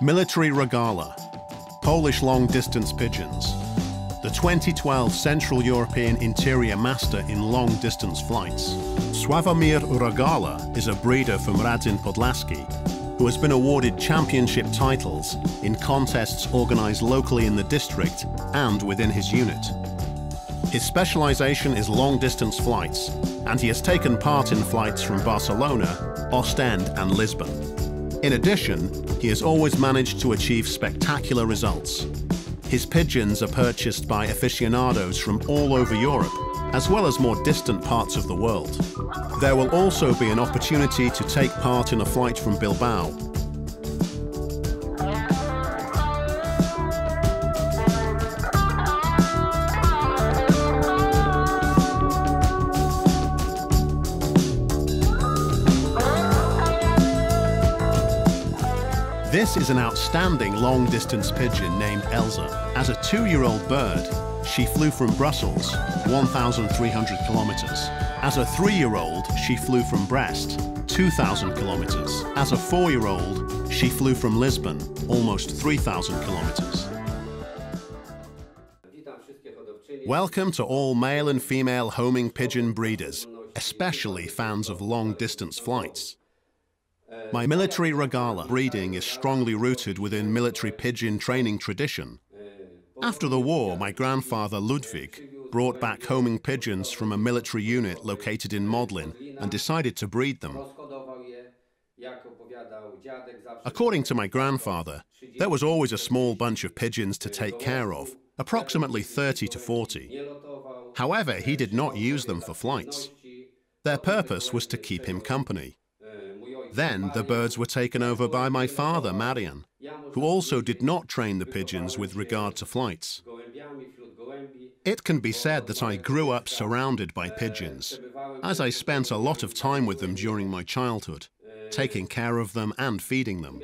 Military Rogala, Polish long-distance pigeons. The 2012 Central European Interior Master in long-distance flights. Sławomir Rogala is a breeder from Radzin-Podlaski who has been awarded championship titles in contests organised locally in the district and within his unit. His specialisation is long-distance flights, and he has taken part in flights from Barcelona, Ostend and Lisbon. In addition, he has always managed to achieve spectacular results. His pigeons are purchased by aficionados from all over Europe, as well as more distant parts of the world. There will also be an opportunity to take part in a flight from Bilbao. This is an outstanding long-distance pigeon named Elsa. As a 2-year-old bird, she flew from Brussels, 1,300 kilometers. As a 3-year-old, she flew from Brest, 2,000 kilometers. As a 4-year-old, she flew from Lisbon, almost 3,000 kilometers. Welcome to all male and female homing pigeon breeders, especially fans of long-distance flights. My military Rogala breeding is strongly rooted within military pigeon training tradition. After the war, my grandfather Ludwig brought back homing pigeons from a military unit located in Modlin and decided to breed them. According to my grandfather, there was always a small bunch of pigeons to take care of, approximately 30 to 40. However, he did not use them for flights. Their purpose was to keep him company. Then the birds were taken over by my father, Marian, who also did not train the pigeons with regard to flights. It can be said that I grew up surrounded by pigeons, as I spent a lot of time with them during my childhood, taking care of them and feeding them.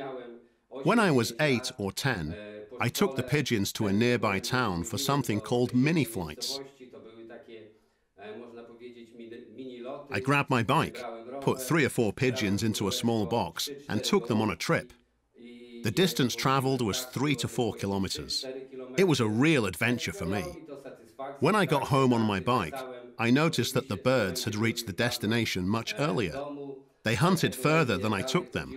When I was 8 or 10, I took the pigeons to a nearby town for something called mini flights. I grabbed my bike, put 3 or 4 pigeons into a small box and took them on a trip. The distance travelled was 3 to 4 kilometers. It was a real adventure for me. When I got home on my bike, I noticed that the birds had reached the destination much earlier. They hunted further than I took them,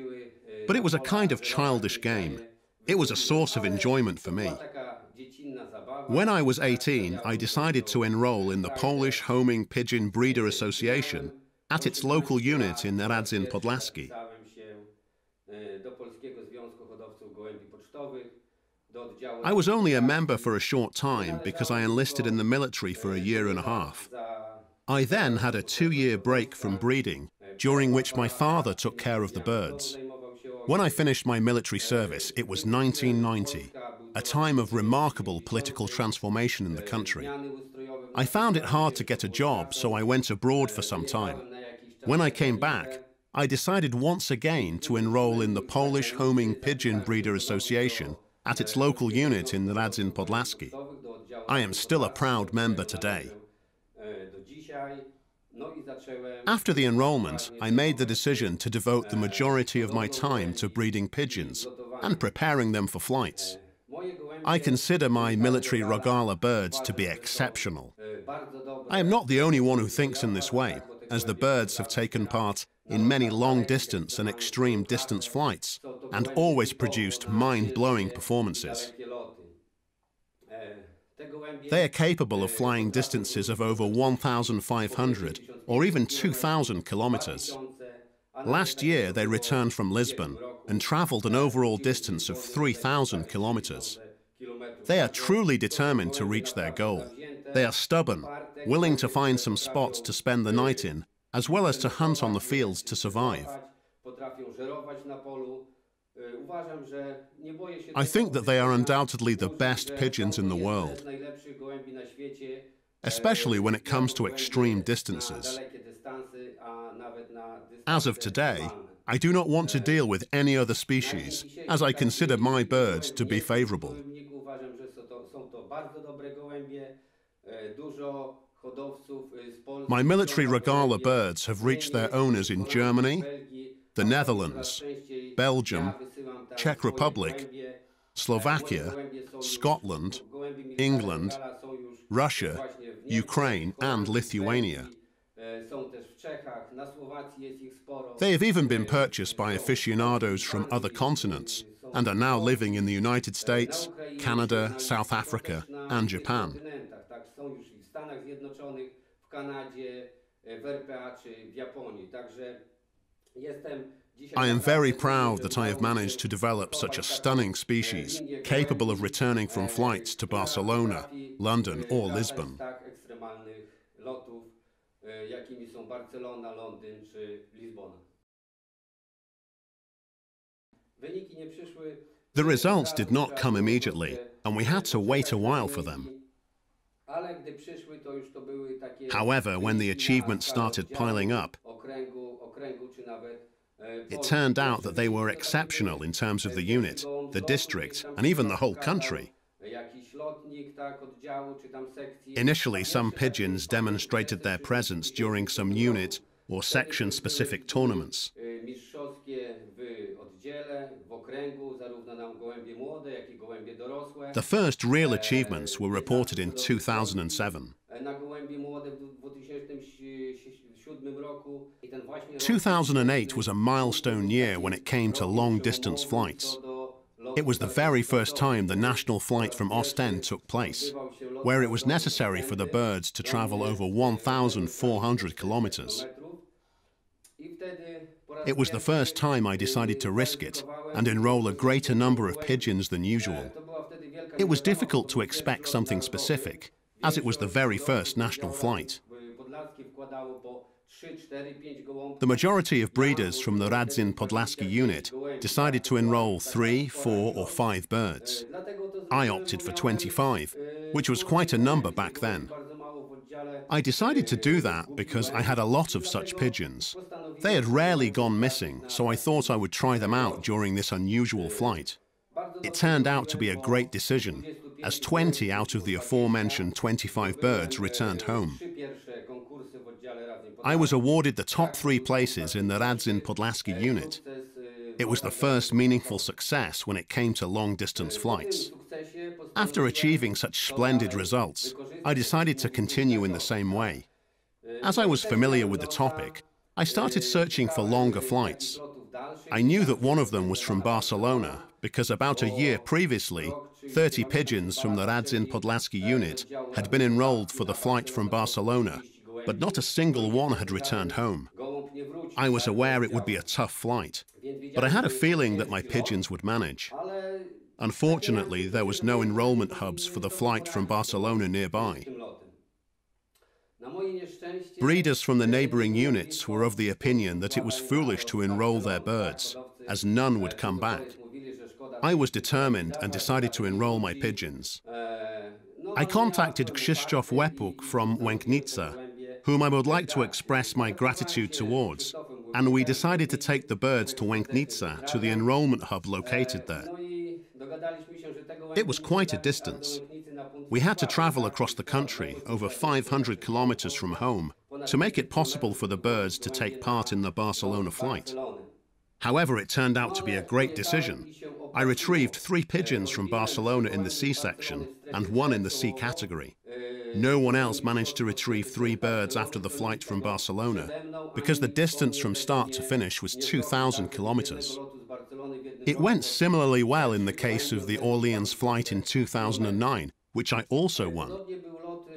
but it was a kind of childish game. It was a source of enjoyment for me. When I was 18, I decided to enroll in the Polish Homing Pigeon Breeder Association at its local unit in Radzin-Podlaski. I was only a member for a short time because I enlisted in the military for a year and a half. I then had a 2-year break from breeding, during which my father took care of the birds. When I finished my military service, it was 1990, a time of remarkable political transformation in the country. I found it hard to get a job, so I went abroad for some time. When I came back, I decided once again to enroll in the Polish Homing Pigeon Breeder Association at its local unit in Radzin-Podlaski. I am still a proud member today. After the enrollment, I made the decision to devote the majority of my time to breeding pigeons and preparing them for flights. I consider my military Rogala birds to be exceptional. I am not the only one who thinks in this way, as the birds have taken part in many long-distance and extreme distance flights and always produced mind-blowing performances. They are capable of flying distances of over 1,500 or even 2,000 kilometers. Last year, they returned from Lisbon and traveled an overall distance of 3,000 kilometers. They are truly determined to reach their goal. They are stubborn, willing to find some spots to spend the night in, as well as to hunt on the fields to survive. I think that they are undoubtedly the best pigeons in the world, especially when it comes to extreme distances. As of today, I do not want to deal with any other species, as I consider my birds to be favorable. My military Rogala birds have reached their owners in Germany, the Netherlands, Belgium, Czech Republic, Slovakia, Scotland, England, Russia, Ukraine and Lithuania. They have even been purchased by aficionados from other continents and are now living in the United States, Canada, South Africa and Japan. I am very proud that I have managed to develop such a stunning species, capable of returning from flights to Barcelona, London or Lisbon. The results did not come immediately, and we had to wait a while for them. However, when the achievements started piling up, it turned out that they were exceptional in terms of the unit, the district, and even the whole country. Initially, some pigeons demonstrated their presence during some unit or section-specific tournaments. The first real achievements were reported in 2007. 2008 was a milestone year when it came to long-distance flights. It was the very first time the national flight from Ostend took place, where it was necessary for the birds to travel over 1,400 kilometers. It was the first time I decided to risk it and enroll a greater number of pigeons than usual. It was difficult to expect something specific, as it was the very first national flight. The majority of breeders from the Radzin Podlaski unit decided to enroll 3, 4 or 5 birds. I opted for 25, which was quite a number back then. I decided to do that because I had a lot of such pigeons. They had rarely gone missing, so I thought I would try them out during this unusual flight. It turned out to be a great decision, as 20 out of the aforementioned 25 birds returned home. I was awarded the top 3 places in the Radzin Podlaski unit. It was the first meaningful success when it came to long-distance flights. After achieving such splendid results, I decided to continue in the same way. As I was familiar with the topic, I started searching for longer flights. I knew that one of them was from Barcelona, because about a year previously, 30 pigeons from the Radzin Podlaski unit had been enrolled for the flight from Barcelona, but not a single one had returned home. I was aware it would be a tough flight, but I had a feeling that my pigeons would manage. Unfortunately, there was no enrollment hubs for the flight from Barcelona nearby. Breeders from the neighboring units were of the opinion that it was foolish to enroll their birds, as none would come back. I was determined and decided to enroll my pigeons. I contacted Krzysztof Łepuk from Łęknica, whom I would like to express my gratitude towards, and we decided to take the birds to Łęknica, to the enrollment hub located there. It was quite a distance. We had to travel across the country, over 500 kilometers from home, to make it possible for the birds to take part in the Barcelona flight. However, it turned out to be a great decision. I retrieved 3 pigeons from Barcelona in the C section and 1 in the C category. No one else managed to retrieve 3 birds after the flight from Barcelona, because the distance from start to finish was 2,000 kilometers. It went similarly well in the case of the Orleans flight in 2009, which I also won.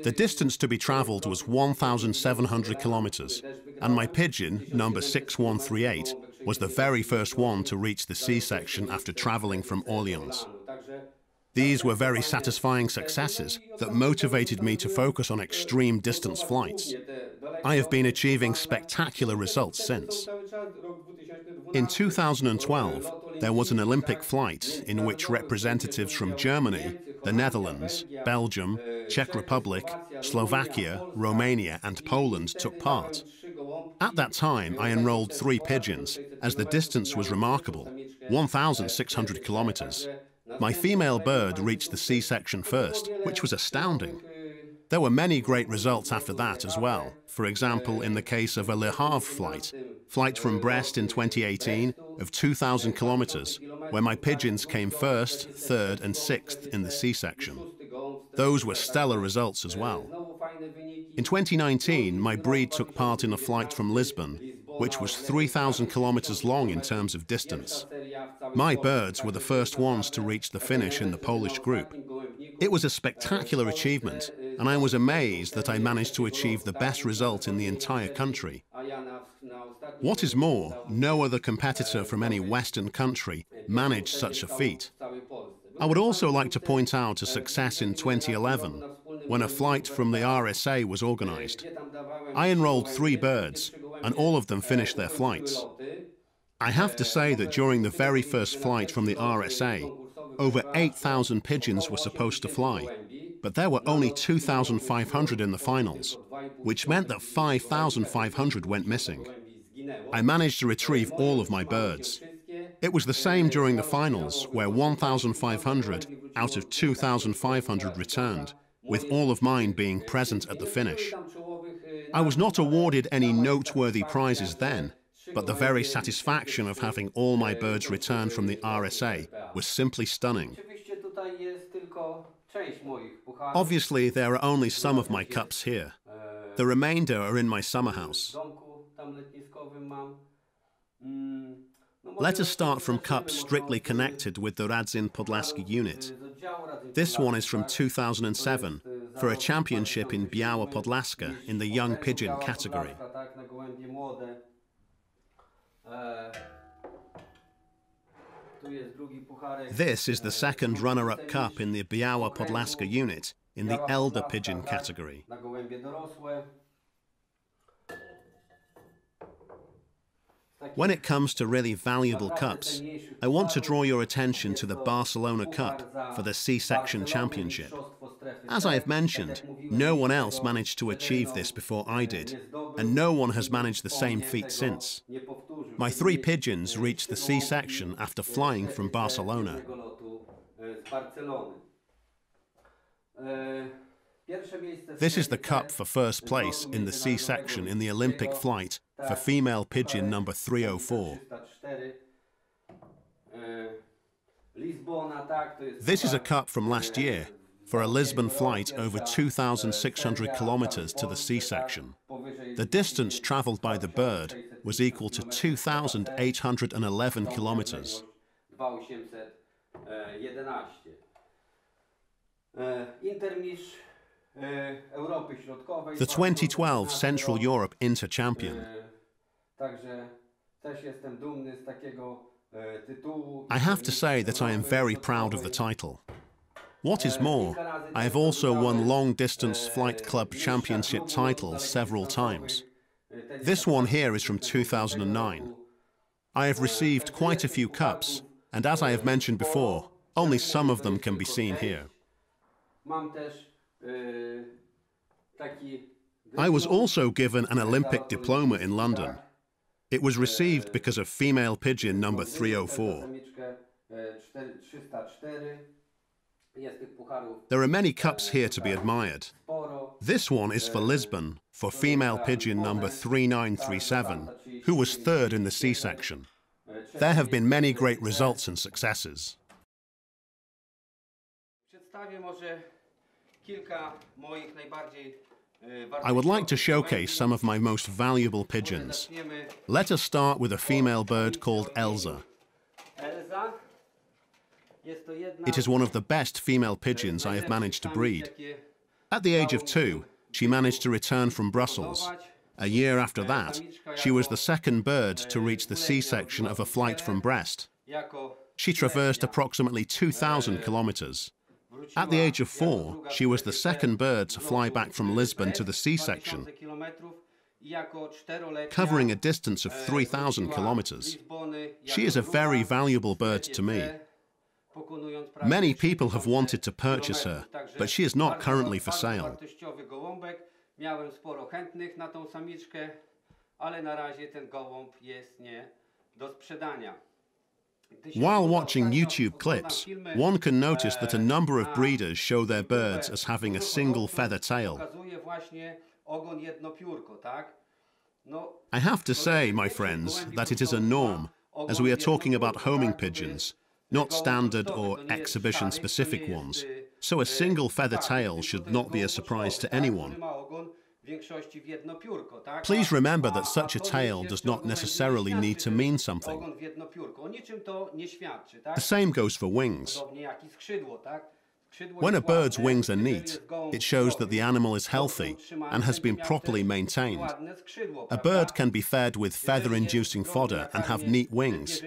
The distance to be travelled was 1,700 kilometers, and my pigeon, number 6138, was the very first one to reach the C section after travelling from Orleans. These were very satisfying successes that motivated me to focus on extreme distance flights. I have been achieving spectacular results since. In 2012, there was an Olympic flight in which representatives from Germany, the Netherlands, Belgium, Czech Republic, Slovakia, Romania and Poland took part. At that time, I enrolled 3 pigeons, as the distance was remarkable, 1,600 kilometers. My female bird reached the C section first, which was astounding. There were many great results after that as well. For example, in the case of a Le Havre flight from Brest in 2018 of 2,000 kilometers, where my pigeons came first, third and sixth in the C-section. Those were stellar results as well. In 2019, my breed took part in a flight from Lisbon, which was 3,000 kilometers long in terms of distance. My birds were the first ones to reach the finish in the Polish group. It was a spectacular achievement, and I was amazed that I managed to achieve the best result in the entire country. What is more, no other competitor from any Western country managed such a feat. I would also like to point out a success in 2011, when a flight from the RSA was organized. I enrolled 3 birds, and all of them finished their flights. I have to say that during the very first flight from the RSA, over 8,000 pigeons were supposed to fly, but there were only 2,500 in the finals, which meant that 5,500 went missing. I managed to retrieve all of my birds. It was the same during the finals, where 1,500 out of 2,500 returned, with all of mine being present at the finish. I was not awarded any noteworthy prizes then, but the very satisfaction of having all my birds return from the RSA was simply stunning. Obviously, there are only some of my cups here. The remainder are in my summer house. Let us start from cups strictly connected with the Radzin Podlaski unit. This one is from 2007 for a championship in Biała Podlaska in the young pigeon category. This is the second runner-up cup in the Biała Podlaska unit in the elder pigeon category. When it comes to really valuable cups, I want to draw your attention to the Barcelona Cup for the C-section championship. As I have mentioned, no one else managed to achieve this before I did, and no one has managed the same feat since. My 3 pigeons reached the C-section after flying from Barcelona. This is the cup for first place in the C-section in the Olympic flight for female pigeon number 304. This is a cup from last year for a Lisbon flight over 2,600 kilometers to the C-section. The distance traveled by the bird was equal to 2,811 kilometers. The 2012 Central Europe Inter Champion. I have to say that I am very proud of the title. What is more, I have also won long-distance flight club championship titles several times. This one here is from 2009. I have received quite a few cups, and as I have mentioned before, only some of them can be seen here. I was also given an Olympic diploma in London. It was received because of female pigeon number 304. There are many cups here to be admired. This one is for Lisbon, for female pigeon number 3937, who was third in the C-section. There have been many great results and successes. I would like to showcase some of my most valuable pigeons. Let us start with a female bird called Elsa. It is one of the best female pigeons I have managed to breed. At the age of 2, she managed to return from Brussels. A year after that, she was the second bird to reach the C-section of a flight from Brest. She traversed approximately 2,000 kilometers. At the age of 4, she was the second bird to fly back from Lisbon to the C-section, covering a distance of 3,000 kilometers. She is a very valuable bird to me. Many people have wanted to purchase her, but she is not currently for sale. While watching YouTube clips, one can notice that a number of breeders show their birds as having a single feather tail. I have to say, my friends, that it is a norm, as we are talking about homing pigeons, not standard or exhibition-specific ones, so a single feather tail should not be a surprise to anyone. Please remember that such a tail does not necessarily need to mean something. The same goes for wings. When a bird's wings are neat, it shows that the animal is healthy and has been properly maintained. A bird can be fed with feather-inducing fodder and have neat wings,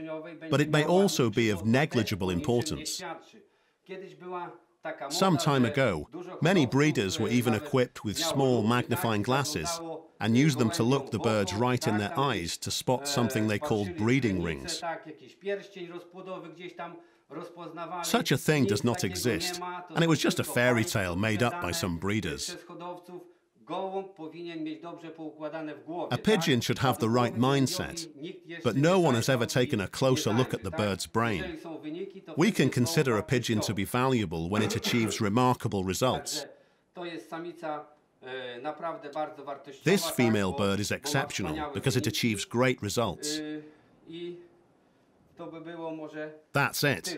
but it may also be of negligible importance. Some time ago, many breeders were even equipped with small magnifying glasses and used them to look the birds right in their eyes to spot something they called breeding rings. Such a thing does not exist, and it was just a fairy tale made up by some breeders. A pigeon should have the right mindset, but no one has ever taken a closer look at the bird's brain. We can consider a pigeon to be valuable when it achieves remarkable results. This female bird is exceptional because it achieves great results. That's it.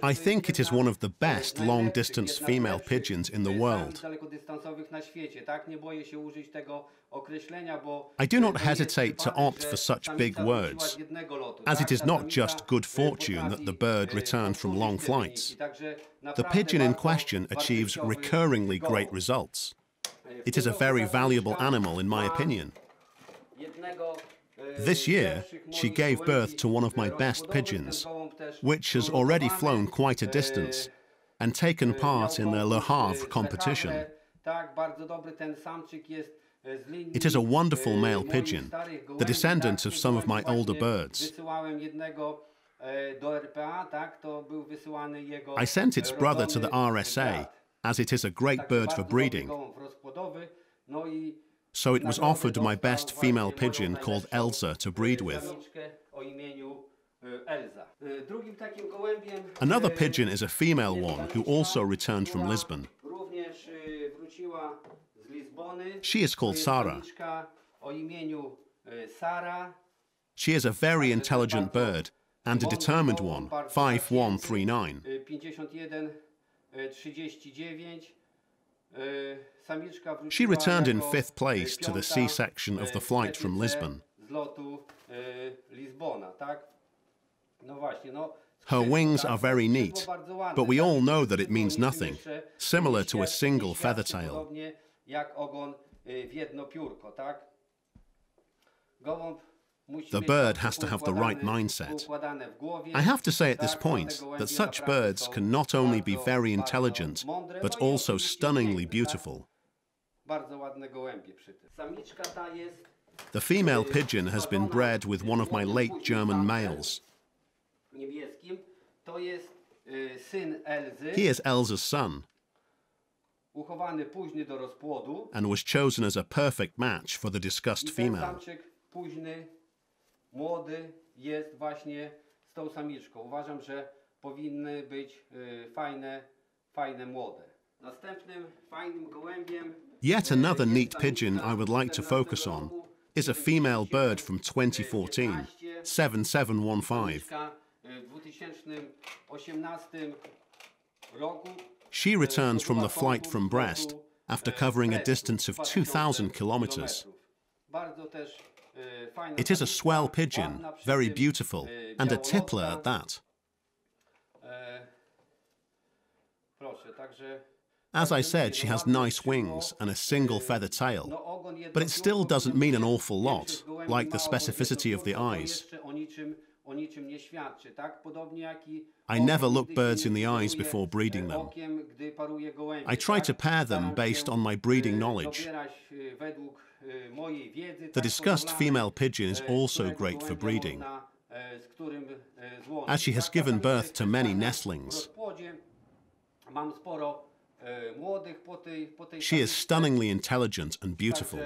I think it is one of the best long-distance female pigeons in the world. I do not hesitate to opt for such big words, as it is not just good fortune that the bird returned from long flights. The pigeon in question achieves recurringly great results. It is a very valuable animal in my opinion. This year, she gave birth to one of my best pigeons, which has already flown quite a distance and taken part in the Le Havre competition. It is a wonderful male pigeon, the descendant of some of my older birds. I sent its brother to the RSA, as it is a great bird for breeding. So it was offered my best female pigeon called Elsa to breed with. Another pigeon is a female one who also returned from Lisbon. She is called Sara. She is a very intelligent bird and a determined one, 5139. She returned in 5th place to the C section of the flight from Lisbon. Her wings are very neat, but we all know that it means nothing, similar to a single feather tail. The bird has to have the right mindset. I have to say at this point that such birds can not only be very intelligent, but also stunningly beautiful. The female pigeon has been bred with one of my late German males. He is Elsa's son and was chosen as a perfect match for the discussed female. Yet another neat pigeon I would like to focus on is a female bird from 2014, 7715. She returns from the flight from Brest after covering a distance of 2,000 kilometers. It is a swell pigeon, very beautiful, and a tippler at that. As I said, she has nice wings and a single feather tail, but it still doesn't mean an awful lot, like the specificity of the eyes. I never look birds in the eyes before breeding them. I try to pair them based on my breeding knowledge. The discussed female pigeon is also great for breeding, as she has given birth to many nestlings. She is stunningly intelligent and beautiful.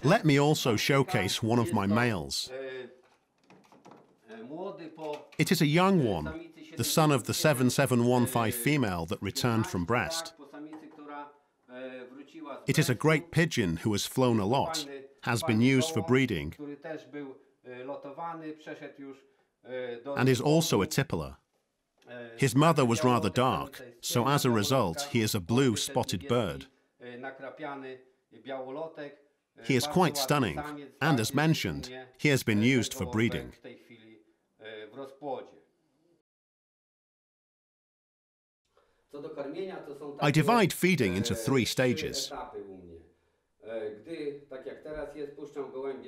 Let me also showcase one of my males. It is a young one, the son of the 7715 female that returned from Brest. It is a great pigeon who has flown a lot, has been used for breeding, and is also a tippler. His mother was rather dark, so as a result he is a blue spotted bird. He is quite stunning, and as mentioned, he has been used for breeding. I divide feeding into 3 stages.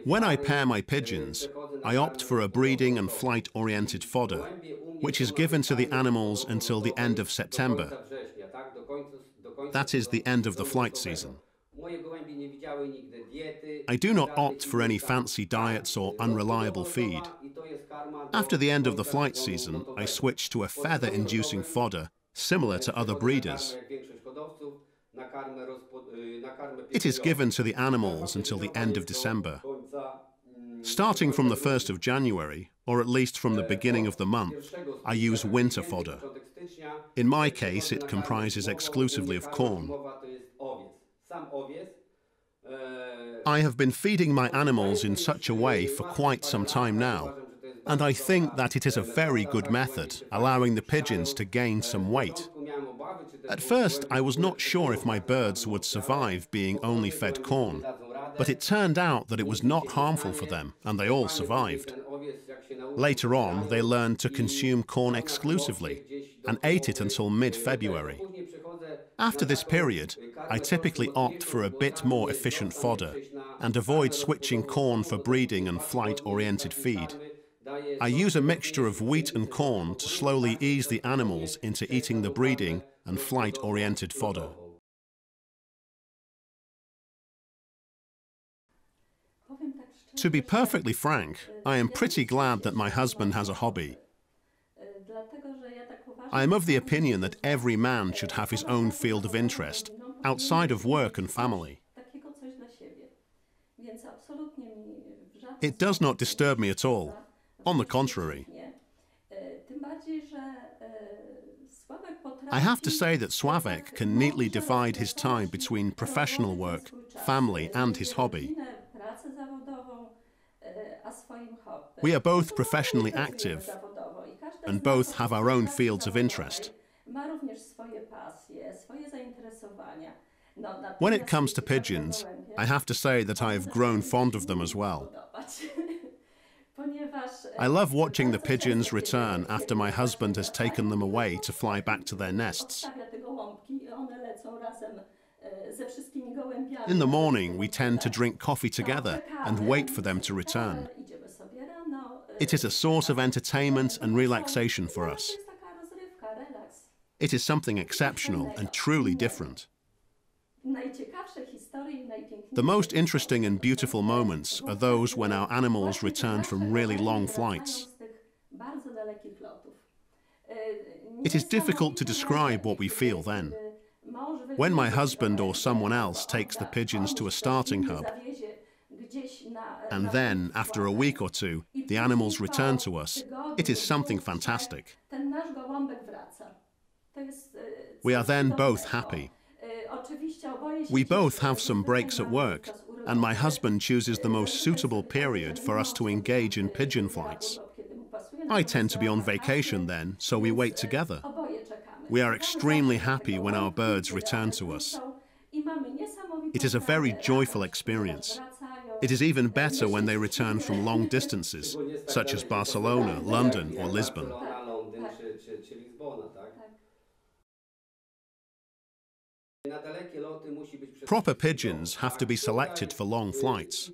When I pair my pigeons, I opt for a breeding and flight-oriented fodder, which is given to the animals until the end of September. That is the end of the flight season. I do not opt for any fancy diets or unreliable feed. After the end of the flight season, I switch to a feather-inducing fodder similar to other breeders. It is given to the animals until the end of December. Starting from the 1st of January, or at least from the beginning of the month, I use winter fodder. In my case, it comprises exclusively of corn. I have been feeding my animals in such a way for quite some time now, and I think that it is a very good method, allowing the pigeons to gain some weight. At first, I was not sure if my birds would survive being only fed corn, but it turned out that it was not harmful for them, and they all survived. Later on, they learned to consume corn exclusively, and ate it until mid-February. After this period, I typically opt for a bit more efficient fodder, and avoid switching corn for breeding and flight-oriented feed. I use a mixture of wheat and corn to slowly ease the animals into eating the breeding and flight-oriented fodder. To be perfectly frank, I am pretty glad that my husband has a hobby. I am of the opinion that every man should have his own field of interest, outside of work and family. It does not disturb me at all. On the contrary. I have to say that Sławek can neatly divide his time between professional work, family, and his hobby. We are both professionally active, and both have our own fields of interest. When it comes to pigeons, I have to say that I have grown fond of them as well. I love watching the pigeons return after my husband has taken them away to fly back to their nests. In the morning, we tend to drink coffee together and wait for them to return. It is a source of entertainment and relaxation for us. It is something exceptional and truly different. The most interesting and beautiful moments are those when our animals return from really long flights. It is difficult to describe what we feel then. When my husband or someone else takes the pigeons to a starting hub, and then, after a week or 2, the animals return to us, it is something fantastic. We are then both happy. We both have some breaks at work, and my husband chooses the most suitable period for us to engage in pigeon flights. I tend to be on vacation then, so we wait together. We are extremely happy when our birds return to us. It is a very joyful experience. It is even better when they return from long distances, such as Barcelona, London, or Lisbon. Proper pigeons have to be selected for long flights.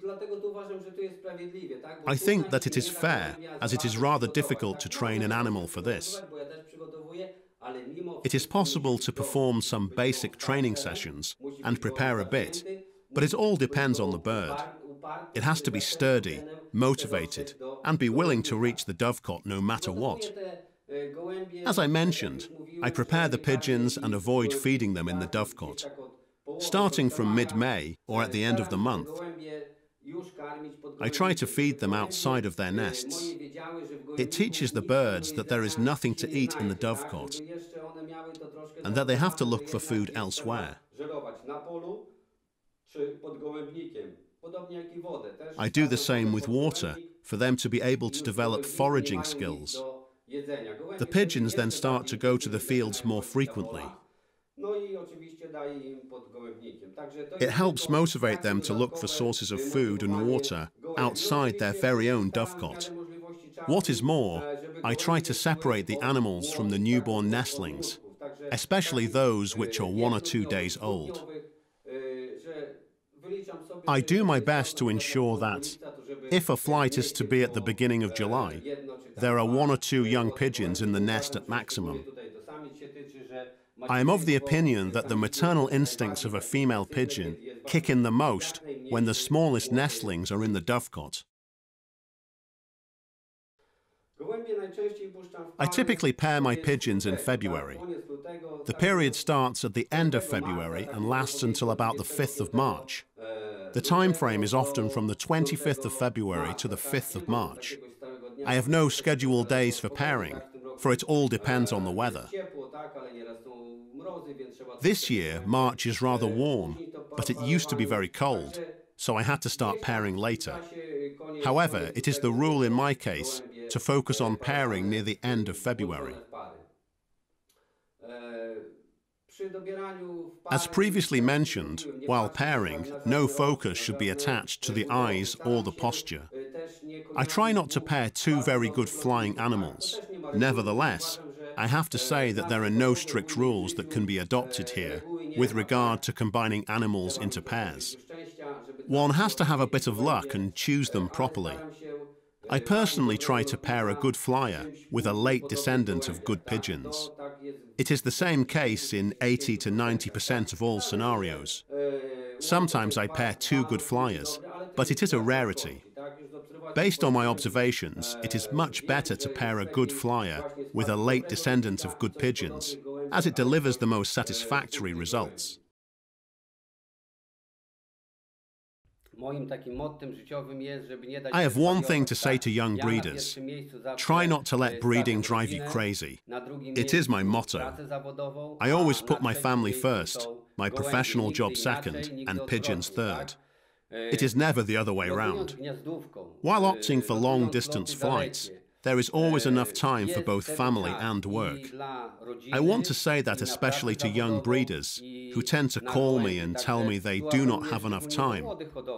I think that it is fair, as it is rather difficult to train an animal for this. It is possible to perform some basic training sessions and prepare a bit, but it all depends on the bird. It has to be sturdy, motivated, and be willing to reach the dovecot no matter what. As I mentioned, I prepare the pigeons and avoid feeding them in the dovecot. Starting from mid-May or at the end of the month, I try to feed them outside of their nests. It teaches the birds that there is nothing to eat in the dovecot and that they have to look for food elsewhere. I do the same with water, for them to be able to develop foraging skills. The pigeons then start to go to the fields more frequently. It helps motivate them to look for sources of food and water outside their very own dovecot. What is more, I try to separate the animals from the newborn nestlings, especially those which are 1 or 2 days old. I do my best to ensure that, if a flight is to be at the beginning of July, there are 1 or 2 young pigeons in the nest at maximum. I am of the opinion that the maternal instincts of a female pigeon kick in the most when the smallest nestlings are in the dovecot. I typically pair my pigeons in February. The period starts at the end of February and lasts until about the 5th of March. The time frame is often from the 25th of February to the 5th of March. I have no scheduled days for pairing, for it all depends on the weather. This year, March is rather warm, but it used to be very cold, so I had to start pairing later. However, it is the rule in my case to focus on pairing near the end of February. As previously mentioned, while pairing, no focus should be attached to the eyes or the posture. I try not to pair 2 very good flying animals. Nevertheless, I have to say that there are no strict rules that can be adopted here with regard to combining animals into pairs. One has to have a bit of luck and choose them properly. I personally try to pair a good flyer with a late descendant of good pigeons. It is the same case in 80 to 90% of all scenarios. Sometimes I pair 2 good flyers, but it is a rarity. Based on my observations, it is much better to pair a good flyer with a late descendant of good pigeons, as it delivers the most satisfactory results. I have one thing to say to young breeders. Try not to let breeding drive you crazy. It is my motto. I always put my family first, my professional job second, and pigeons third. It is never the other way round. While opting for long-distance flights, there is always enough time for both family and work. I want to say that especially to young breeders, who tend to call me and tell me they do not have enough time,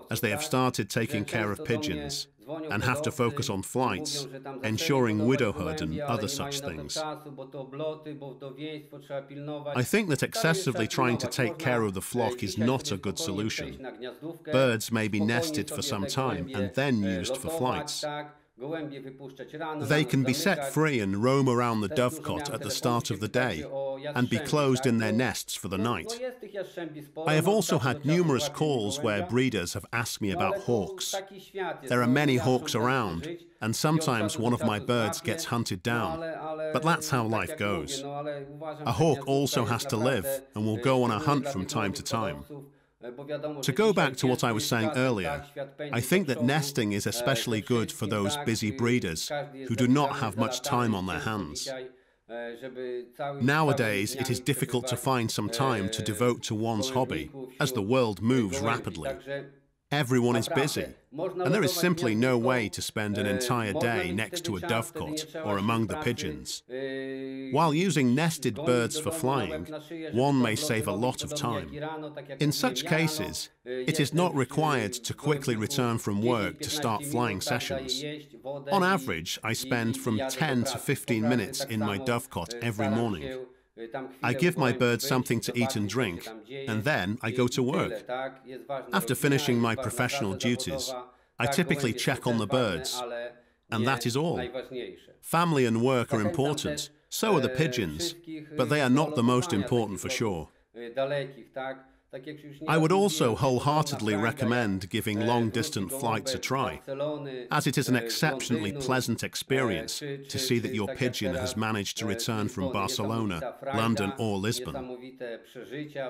as they have started taking care of pigeons, and have to focus on flights, ensuring widowhood and other such things. I think that excessively trying to take care of the flock is not a good solution. Birds may be nested for some time and then used for flights. They can be set free and roam around the dovecot at the start of the day and be closed in their nests for the night. I have also had numerous calls where breeders have asked me about hawks. There are many hawks around, and sometimes one of my birds gets hunted down, but that's how life goes. A hawk also has to live and will go on a hunt from time to time. To go back to what I was saying earlier, I think that nesting is especially good for those busy breeders who do not have much time on their hands. Nowadays, it is difficult to find some time to devote to one's hobby, as the world moves rapidly. Everyone is busy, and there is simply no way to spend an entire day next to a dovecot or among the pigeons. While using nested birds for flying, one may save a lot of time. In such cases, it is not required to quickly return from work to start flying sessions. On average, I spend from 10 to 15 minutes in my dovecot every morning. I give my birds something to eat and drink, and then I go to work. After finishing my professional duties, I typically check on the birds, and that is all. Family and work are important, so are the pigeons, but they are not the most important for sure. I would also wholeheartedly recommend giving long-distance flights a try, as it is an exceptionally pleasant experience to see that your pigeon has managed to return from Barcelona, London or Lisbon.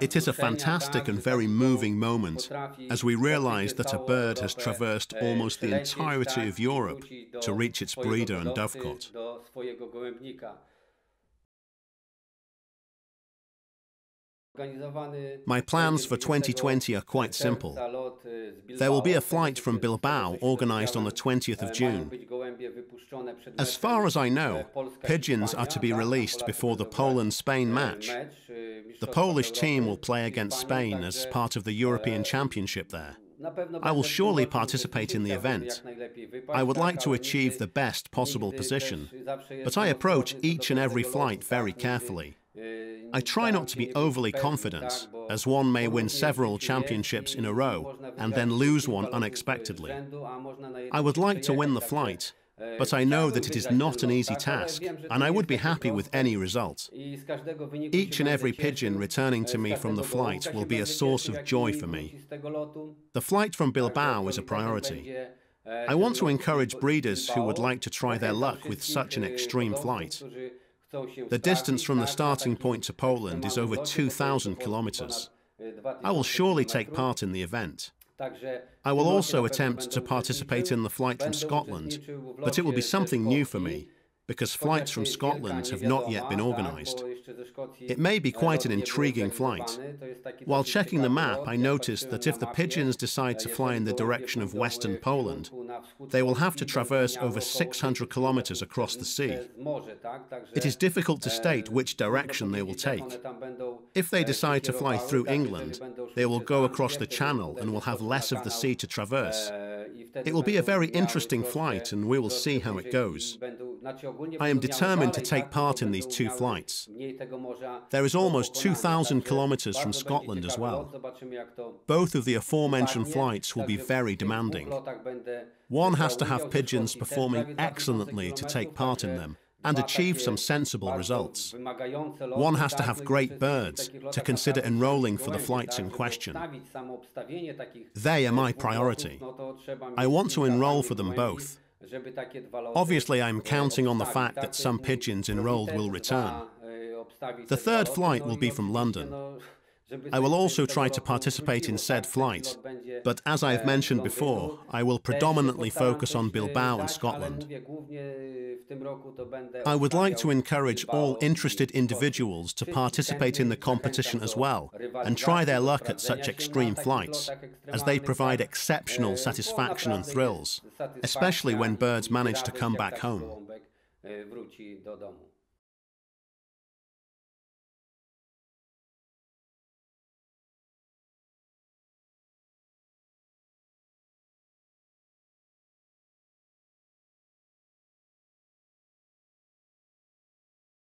It is a fantastic and very moving moment, as we realize that a bird has traversed almost the entirety of Europe to reach its breeder and dovecot. My plans for 2020 are quite simple. There will be a flight from Bilbao organised on the 20th of June. As far as I know, pigeons are to be released before the Poland-Spain match. The Polish team will play against Spain as part of the European Championship there. I will surely participate in the event. I would like to achieve the best possible position, but I approach each and every flight very carefully. I try not to be overly confident, as one may win several championships in a row and then lose one unexpectedly. I would like to win the flight, but I know that it is not an easy task, and I would be happy with any result. Each and every pigeon returning to me from the flight will be a source of joy for me. The flight from Bilbao is a priority. I want to encourage breeders who would like to try their luck with such an extreme flight. The distance from the starting point to Poland is over 2,000 kilometers. I will surely take part in the event. I will also attempt to participate in the flight from Scotland, but it will be something new for me, because flights from Scotland have not yet been organised. It may be quite an intriguing flight. While checking the map, I noticed that if the pigeons decide to fly in the direction of Western Poland, they will have to traverse over 600 kilometers across the sea. It is difficult to state which direction they will take. If they decide to fly through England, they will go across the Channel and will have less of the sea to traverse. It will be a very interesting flight, and we will see how it goes. I am determined to take part in these two flights. There is almost 2,000 kilometers from Scotland as well. Both of the aforementioned flights will be very demanding. One has to have pigeons performing excellently to take part in them and achieve some sensible results. One has to have great birds to consider enrolling for the flights in question. They are my priority. I want to enroll for them both. Obviously, I'm counting on the fact that some pigeons enrolled will return. The third flight will be from London. I will also try to participate in said flight, but as I have mentioned before, I will predominantly focus on Bilbao and Scotland. I would like to encourage all interested individuals to participate in the competition as well and try their luck at such extreme flights, as they provide exceptional satisfaction and thrills, especially when birds manage to come back home.